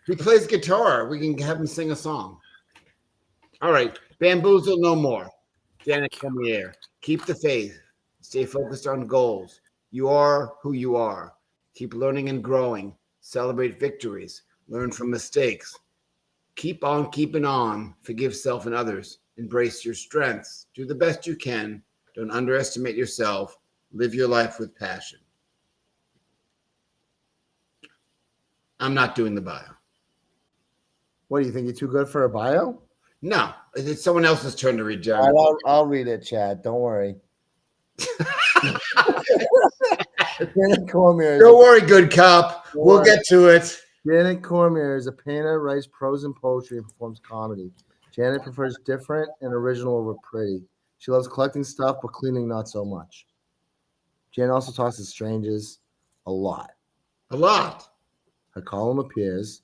He plays guitar. We can have him sing a song. All right. Bamboozle No More. Janet Cormier. Keep the faith. Stay focused on goals. You are who you are. Keep learning and growing. Celebrate victories. Learn from mistakes. Keep on keeping on. Forgive self and others. Embrace your strengths. Do the best you can. Don't underestimate yourself. Live your life with passion. I'm not doing the bio. What, do you think you're too good for a bio? No, it's someone else's turn to read, John. I'll read it, Chad. Don't worry. Janet Cormier. Don't worry, good cop. We'll get to it. Janet Cormier is a painter, writes prose and poetry, and performs comedy. Janet prefers different and original over pretty. She loves collecting stuff, but cleaning not so much. Janet also talks to strangers a lot. A lot. Her column appears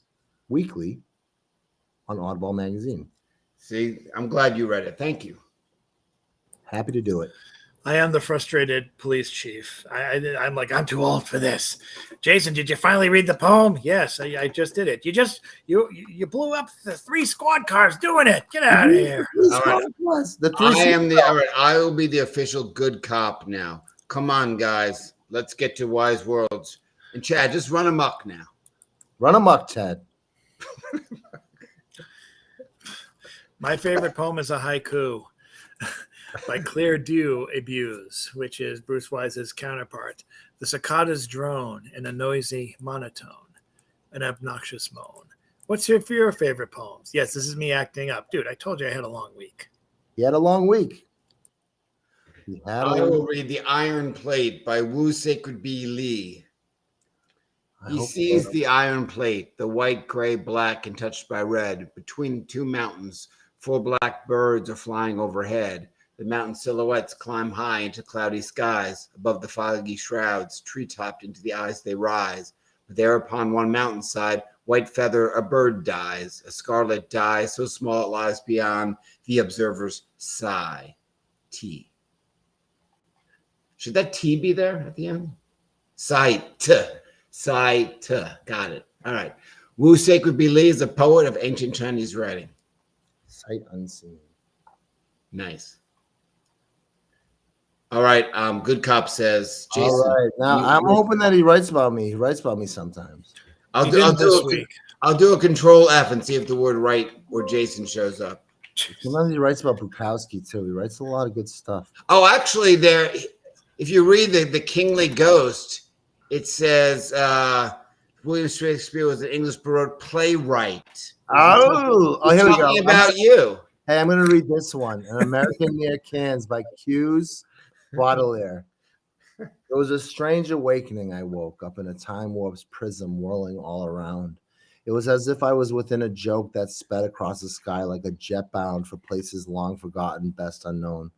weekly on Oddball magazine. See, I'm glad you read it. Thank you. Happy to do it. I am the frustrated police chief. I'm like, I'm too old for this. Jason, did you finally read the poem? Yes, I just did it. You blew up the 3 squad cars doing it. Get out of here. All right. All right. I will be the official good cop now. Come on, guys. Let's get to Wise Worlds. And Chad, just run amok now. Run amok, Ted. My favorite poem is a haiku by Claire Dew Abuse, which is Bruce Wise's counterpart. The cicadas drone in a noisy monotone, an obnoxious moan. What's your favorite poems? Yes, this is me acting up. Dude, I told you I had a long week. You had a long week. I will read The Iron Plate by Wu Sacred Bee Lee. He sees the iron plate, the white, gray, black, and touched by red. Between 2 mountains, 4 black birds are flying overhead. The mountain silhouettes climb high into cloudy skies. Above the foggy shrouds, tree-topped into the eyes they rise. But there upon one mountainside, white feather, a bird dies. A scarlet dye, so small it lies beyond the observer's sigh. T. Should that T be there at the end? Sight. Sight. Got it. All right. Wu Sacred Bee Lee is a poet of ancient Chinese writing. Sight unseen. Nice. All right. Good Cop says, Jason. All right. Now, I'm hoping that he writes about me. He writes about me sometimes. I'll do a control F and see if the word right or Jason shows up. Sometimes he writes about Bukowski, too. He writes a lot of good stuff. Oh, actually, if you read the Kingly Ghost, it says William Shakespeare was an English Baroque playwright. Oh, here we go. About you. Hey, I'm going to read this one. An American Near Cannes by Hughes Baudelaire. It was a strange awakening. I woke up in a time warp's prism whirling all around. It was as if I was within a joke that sped across the sky like a jet bound for places long forgotten, best unknown.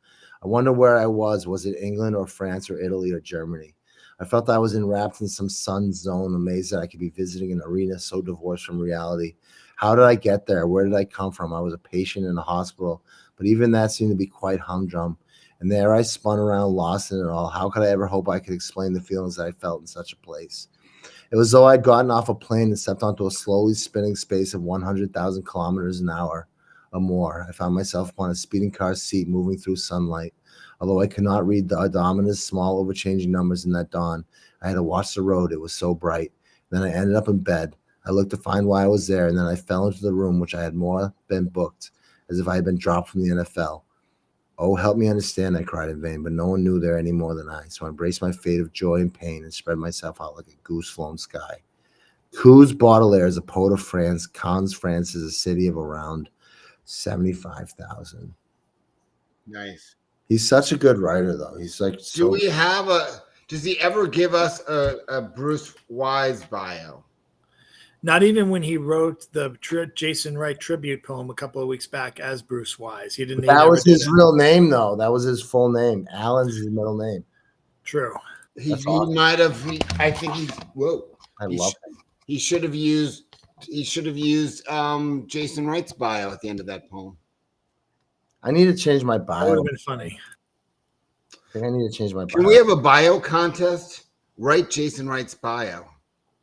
I wonder where I was. Was it England or France or Italy or Germany? I felt I was enwrapped in some sun zone, amazed that I could be visiting an arena so divorced from reality. How did I get there? Where did I come from? I was a patient in a hospital, but even that seemed to be quite humdrum. And there I spun around, lost in it all. How could I ever hope I could explain the feelings that I felt in such a place? It was as though I'd gotten off a plane and stepped onto a slowly spinning space of 100,000 kilometers an hour or more. I found myself upon a speeding car seat moving through sunlight. Although I could not read the ominous small overchanging numbers in that dawn, I had to watch the road. It was so bright. Then I ended up in bed. I looked to find why I was there, and then I fell into the room which I had more been booked, as if I had been dropped from the NFL. Oh, help me understand, I cried in vain, but no one knew there any more than I. So I embraced my fate of joy and pain and spread myself out like a goose-flown sky. Hughes Baudelaire is a poet of France. Cannes, France is a city of around 75,000. Nice. He's such a good writer, though. He's like, does he ever give us a Bruce Wise bio? Not even when he wrote the Jason Wright tribute poem a couple of weeks back as Bruce Wise. He didn't. That was his real name, though. That was his full name. Alan's his middle name. True. He might have. I think he's. Whoa. I love him. He should have used. He should have used Jason Wright's bio at the end of that poem. I need to change my bio. That would have been funny. I think I need to change my bio. Can we have a bio contest? Write Jason Wright's bio.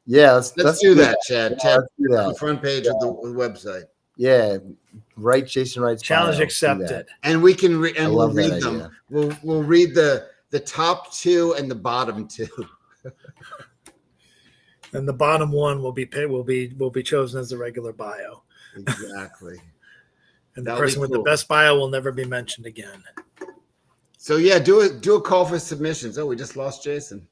Yeah, let's do that, Chad. Yeah, Chad, let's do that. on the front page of the website. Yeah, write Jason Wright's challenge bio. accepted. And we can we'll read that them. idea. We'll read the top 2 and the bottom 2. And the bottom one will be chosen as the regular bio. Exactly. And the person with the best bio will never be mentioned again. So yeah, do a call for submissions. Oh, we just lost Jason.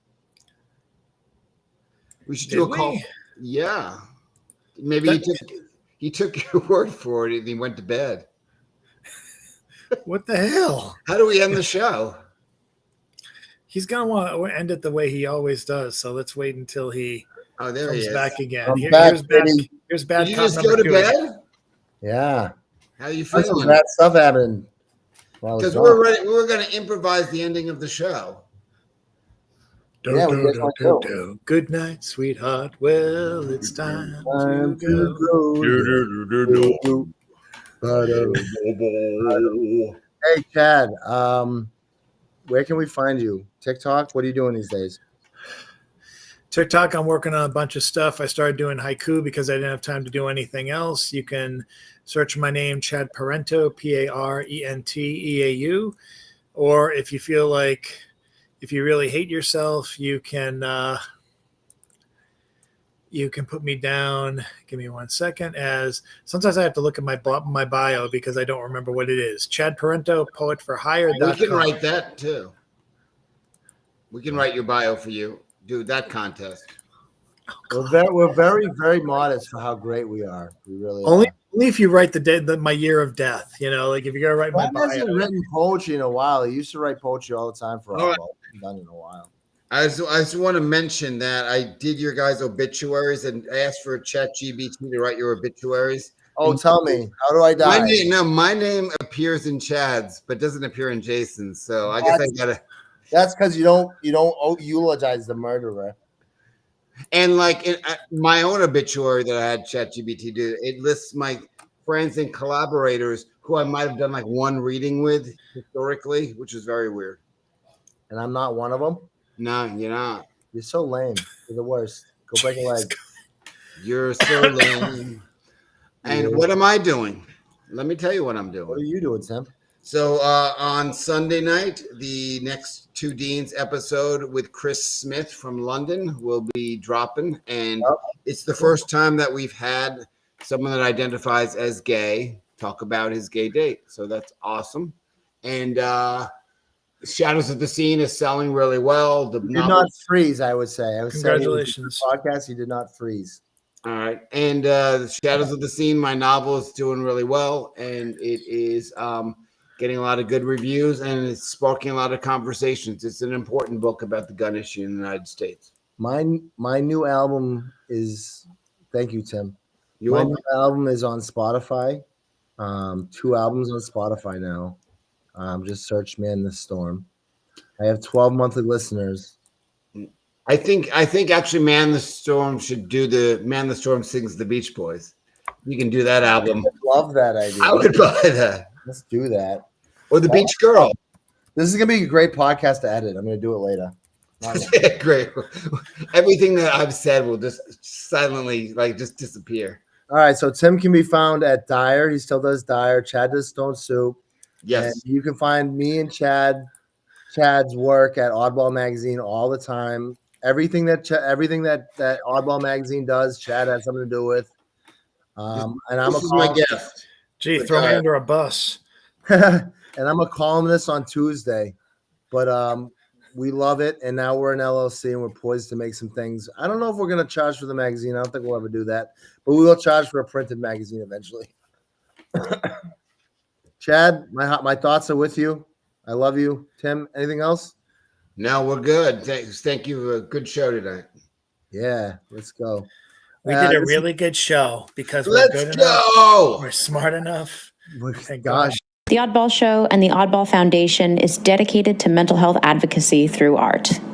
We should do a call. Yeah. Maybe he took your word for it and he went to bed. What the hell? How do we end the show? He's gonna want to end it the way he always does. So let's wait until he comes back again. Here's bad. Did you just go to bed? Yeah. How you feeling? Bad stuff happened. Because we're going to improvise the ending of the show. Good night, sweetheart. Well, it's time to go. Hey, Hey, Chad, where can we find you? TikTok? What are you doing these days? TikTok, I'm working on a bunch of stuff. I started doing haiku because I didn't have time to do anything else. You can search my name, Chad Parento, Parenteau. Or if you feel like, if you really hate yourself, you can put me down. Give me 1 second. As sometimes I have to look at my bio because I don't remember what it is. Chad Parento, poetforhire.com. We can write that too. We can write your bio for you. Do that contest. We're very, very modest for how great we are. We really Only are. if you write my year of death. Like if you're gonna write my Chad hasn't bio. written poetry in a while. He used to write poetry all the time for All right. Oddbal. Hasn't done it in a while. I just want to mention that I did your guys' obituaries and asked for ChatGPT to write your obituaries. Oh, tell me, how do I die? My name appears in Chad's, but doesn't appear in Jason's. So I guess I gotta. That's because you don't eulogize the murderer. And like in my own obituary that I had ChatGPT do, it lists my friends and collaborators who I might have done like one reading with historically, which is very weird. And I'm not one of them. No, you're not. You're so lame. You're the worst. Go break a leg. You're so lame. And what am I doing? Let me tell you what I'm doing. What are you doing, Tim? So on Sunday night, the next Two Deans episode with Chris Smith from London will be dropping. And it's the first time that we've had someone that identifies as gay talk about his gay date. So that's awesome. And Shadows of the Scene is selling really well. You did not freeze, I would say. Congratulations. Podcast, you did not freeze. All right. And Shadows of the Scene, my novel, is doing really well. And it is getting a lot of good reviews, and it's sparking a lot of conversations. It's an important book about the gun issue in the United States. My new album is, thank you, Tim. My new album is on Spotify. 2 albums on Spotify now. Just search Man the Storm. I have 12 monthly listeners. I think actually Man the Storm should do the Man the Storm Sings the Beach Boys. You can do that album. I love that idea. I would buy that. Let's do that. Or the Beach Girl. This is gonna be a great podcast to edit. I'm gonna do it later. Great. Everything that I've said will just silently just disappear. All right. So Tim can be found at Dyer. He still does Dyer. Chad does Stone Soup. Yes. And you can find me and Chad's work at Oddbal Magazine all the time. Everything that Oddball Magazine does, Chad has something to do with. And I'm my guest. Gee, throw me under a bus. And I'm a columnist on Tuesday, but we love it. And now we're an LLC and we're poised to make some things. I don't know if we're going to charge for the magazine. I don't think we'll ever do that, but we will charge for a printed magazine eventually. Chad, my thoughts are with you. I love you. Tim, anything else? No, we're good. Thank you. A good show tonight. Yeah, let's go. We did a really good show because we're let's good go. enough. We're smart enough. Thank Gosh. The Oddball Show and the Oddball Foundation is dedicated to mental health advocacy through art. 5, 4,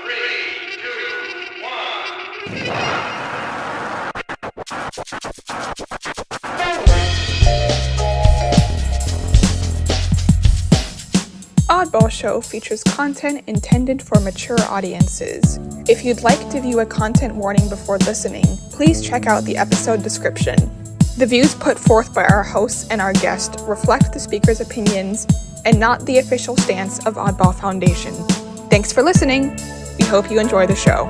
3, 2, 1. Oddball Show features content intended for mature audiences. If you'd like to view a content warning before listening, please check out the episode description. The views put forth by our hosts and our guest reflect the speaker's opinions and not the official stance of Oddball Foundation. Thanks for listening. We hope you enjoy the show.